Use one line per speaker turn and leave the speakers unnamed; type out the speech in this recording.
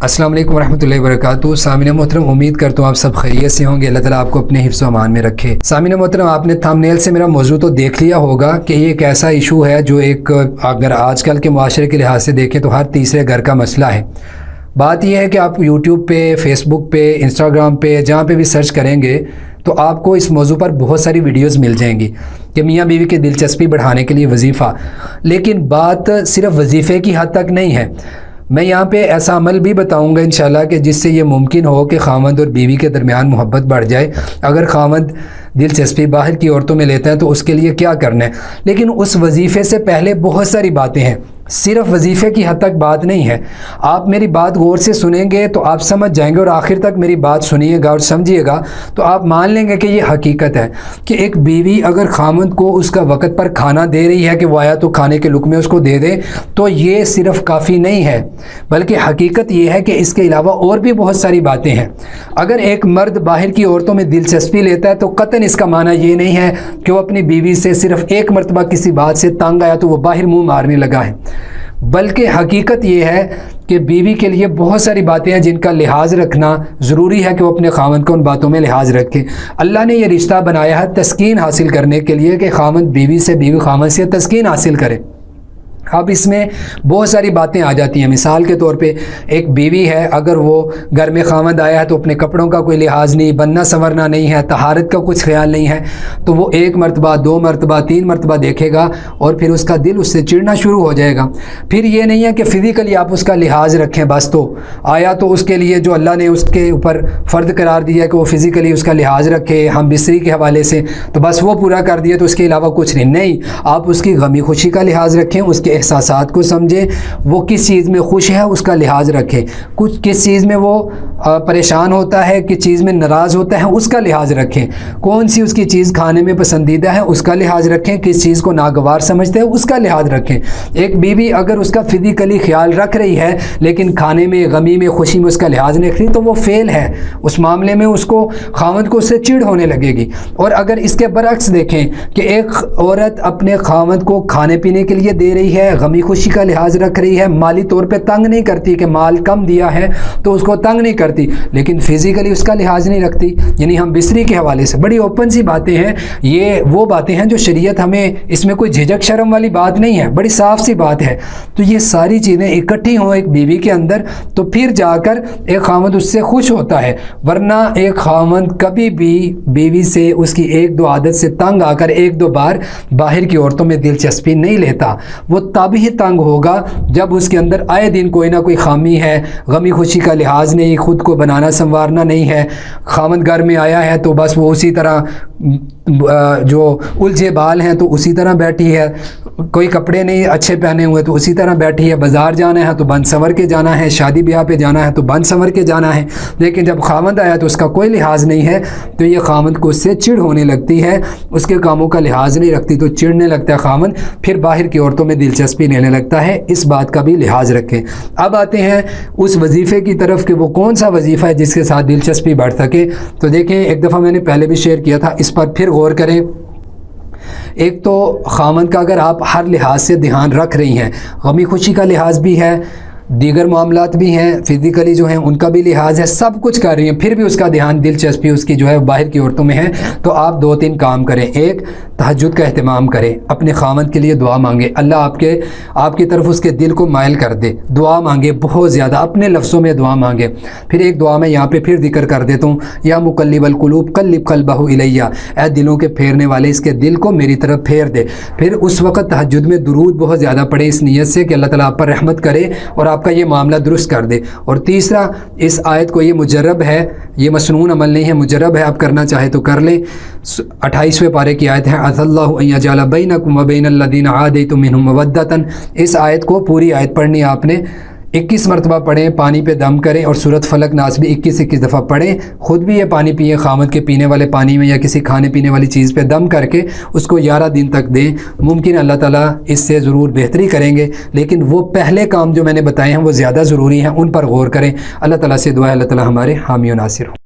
السلام علیکم ورحمۃ اللہ وبرکاتہ۔ سامعین محترم، امید کرتا ہوں آپ سب خیریت سے ہوں گے۔ اللہ تعالیٰ آپ کو اپنے حفظ و امان میں رکھے۔ سامعین محترم، آپ نے تھمبنیل سے میرا موضوع تو دیکھ لیا ہوگا کہ یہ ایک ایسا ایشو ہے جو اگر آج کل کے معاشرے کے لحاظ سے دیکھیں تو ہر تیسرے گھر کا مسئلہ ہے۔ بات یہ ہے کہ آپ یوٹیوب پہ، فیس بک پہ، انسٹاگرام پہ، جہاں پہ بھی سرچ کریں گے تو آپ کو اس موضوع پر بہت ساری ویڈیوز مل جائیں گی کہ میاں بیوی کی دلچسپی بڑھانے کے لیے وظیفہ۔ لیکن بات صرف وظیفے کی حد تک نہیں ہے، میں یہاں پہ ایسا عمل بھی بتاؤں گا انشاءاللہ کہ جس سے یہ ممکن ہو کہ خاوند اور بیوی کے درمیان محبت بڑھ جائے۔ اگر خاوند دلچسپی باہر کی عورتوں میں لیتا ہے تو اس کے لیے کیا کرنا ہے، لیکن اس وظیفے سے پہلے بہت ساری باتیں ہیں، صرف وظیفے کی حد تک بات نہیں ہے۔ آپ میری بات غور سے سنیں گے تو آپ سمجھ جائیں گے، اور آخر تک میری بات سنیے گا اور سمجھیے گا تو آپ مان لیں گے کہ یہ حقیقت ہے کہ ایک بیوی اگر خاوند کو اس کا وقت پر کھانا دے رہی ہے کہ وہ آیا تو کھانے کے لقمے اس کو دے دے، تو یہ صرف کافی نہیں ہے، بلکہ حقیقت یہ ہے کہ اس کے علاوہ اور بھی بہت ساری باتیں ہیں۔ اگر ایک مرد باہر کی عورتوں میں دلچسپی لیتا ہے تو قطعاً اس کا معنی یہ نہیں ہے کہ وہ اپنی بیوی سے صرف ایک مرتبہ کسی بات سے تنگ آیا تو وہ باہر منہ مارنے لگا ہے، بلکہ حقیقت یہ ہے کہ بیوی کے لیے بہت ساری باتیں ہیں جن کا لحاظ رکھنا ضروری ہے کہ وہ اپنے خاوند کو ان باتوں میں لحاظ رکھے۔ اللہ نے یہ رشتہ بنایا ہے تسکین حاصل کرنے کے لیے کہ خاوند بیوی سے، بیوی خاوند سے تسکین حاصل کرے۔ اب اس میں بہت ساری باتیں آ جاتی ہیں۔ مثال کے طور پہ ایک بیوی ہے، اگر وہ گھر میں خاوند آیا ہے تو اپنے کپڑوں کا کوئی لحاظ نہیں، بننا سنورنا نہیں ہے، طہارت کا کچھ خیال نہیں ہے، تو وہ ایک مرتبہ، دو مرتبہ، تین مرتبہ دیکھے گا اور پھر اس کا دل اس سے چڑنا شروع ہو جائے گا۔ پھر یہ نہیں ہے کہ فزیکلی آپ اس کا لحاظ رکھیں، بس تو آیا تو اس کے لیے جو اللہ نے اس کے اوپر فرض قرار دیا ہے کہ وہ فزیکلی اس کا لحاظ رکھے ہم بستری کے حوالے سے، تو بس وہ پورا کر دیا تو اس کے علاوہ کچھ نہیں۔ آپ اس کی غمی خوشی کا لحاظ رکھیں، اس کے احساسات کو سمجھیں، وہ کس چیز میں خوش ہے اس کا لحاظ رکھیں، کس چیز میں وہ پریشان ہوتا ہے، کس چیز میں ناراض ہوتا ہے اس کا لحاظ رکھیں، کون سی اس کی چیز کھانے میں پسندیدہ ہے اس کا لحاظ رکھیں، کس چیز کو ناگوار سمجھتے ہیں اس کا لحاظ رکھیں۔ ایک بیوی اگر اس کا فزیکلی خیال رکھ رہی ہے لیکن کھانے میں، غمی میں، خوشی میں اس کا لحاظ نہیں رکھ رہی تو وہ فیل ہے، اس معاملے میں اس کو خاوند کو اس سے چڑ ہونے لگے گی۔ اور اگر اس کے برعکس دیکھیں کہ ایک عورت اپنے خاوند کو کھانے پینے کے لیے دے رہی ہے، غمی خوشی کا لحاظ رکھ رہی ہے، مالی طور پہ تنگ نہیں کرتی کہ مال کم دیا ہے تو اس کو تنگ نہیں کرتی، لیکن فزیکلی اس کا لحاظ نہیں رکھتی، یعنی ہم بستری کے حوالے سے، بڑی اوپن سی باتیں ہیں، یہ وہ باتیں ہیں جو شریعت ہمیں، اس میں کوئی جھجک شرم والی بات نہیں ہے، بڑی صاف سی بات ہے۔ تو یہ ساری چیزیں اکٹھی ہوں ایک بیوی کے اندر تو پھر جا کر ایک خاوند اس سے خوش ہوتا ہے، ورنہ ایک خاوند کبھی بھی بیوی سے اس کی ایک دو عادت سے تنگ آ کر ایک دو بار باہر کی عورتوں میں دلچسپی نہیں لیتا۔ وہ تب ہی تنگ ہوگا جب اس کے اندر آئے دن کوئی نہ کوئی خامی ہے، غمی خوشی کا لحاظ نہیں، خود کو بنانا سنوارنا نہیں ہے، خاوند گھر میں آیا ہے تو بس وہ اسی طرح جو الجھے بال ہیں تو اسی طرح بیٹھی ہے، کوئی کپڑے نہیں اچھے پہنے ہوئے تو اسی طرح بیٹھی ہے، بازار جانا ہے تو بند سنور کے جانا ہے، شادی بیاہ پہ جانا ہے تو بند سنور کے جانا ہے، لیکن جب خاوند آیا تو اس کا کوئی لحاظ نہیں ہے، تو یہ خاوند کو اس سے چڑ ہونے لگتی ہے، اس کے کاموں کا لحاظ نہیں رکھتی تو چڑنے لگتا ہے خاوند، پھر باہر کی عورتوں میں دلچسپی لینے لگتا ہے۔ اس بات کا بھی لحاظ رکھیں۔ اب آتے ہیں اس وظیفے کی طرف کہ وہ کون سا وظیفہ ہے جس کے ساتھ دلچسپی بڑھ سکے۔ تو دیکھیں، ایک دفعہ میں نے پہلے بھی شیئر کیا تھا، اس پر پھر غور کریں۔ ایک تو خاوند کا اگر آپ ہر لحاظ سے دھیان رکھ رہی ہیں، غمی خوشی کا لحاظ بھی ہے، دیگر معاملات بھی ہیں، فزیکلی جو ہیں ان کا بھی لحاظ ہے، سب کچھ کر رہی ہیں، پھر بھی اس کا دھیان، دلچسپی اس کی جو ہے باہر کی عورتوں میں ہے، تو آپ دو تین کام کریں۔ ایک، تہجد کا اہتمام کریں، اپنے خاوند کے لیے دعا مانگیں، اللہ آپ کی طرف اس کے دل کو مائل کر دے، دعا مانگے بہت زیادہ، اپنے لفظوں میں دعا مانگے۔ پھر ایک دعا میں یہاں پہ پھر ذکر کر دیتا ہوں، یا مقلب القلوب قلب قلبہ الیہ، اے دلوں کے پھیرنے والے اس کے دل کو میری طرف پھیر دے۔ پھر اس وقت تہجد میں درود بہت زیادہ پڑھیں اس نیت سے کہ اللہ تعالیٰ آپ پر رحمت کرے اور آپ کا یہ معاملہ درست کر دے۔ اور تیسرا، اس آیت کو، یہ مجرب ہے، یہ مسنون عمل نہیں ہے، مجرب ہے، آپ کرنا چاہے تو کر لیں۔ 28ویں پارے کی آیت ہے، عسى اللہ ان يجعل بینکم وبین الذین عادیتم منهم مودۃ۔ اس آیت کو پوری آیت پڑھنی آپ نے، 21 مرتبہ پڑھیں، پانی پہ دم کریں اور سورۃ فلق ناس بھی 21 دفعہ پڑھیں، خود بھی یہ پانی پئیں، خاوند کے پینے والے پانی میں یا کسی کھانے پینے والی چیز پہ دم کر کے اس کو 11 دن تک دیں، ممکن اللہ تعالیٰ اس سے ضرور بہتری کریں گے، لیکن وہ پہلے کام جو میں نے بتائے ہیں وہ زیادہ ضروری ہیں، ان پر غور کریں۔ اللہ تعالیٰ سے دعا ہے اللہ تعالیٰ ہمارے حامی و ناصر ہوں۔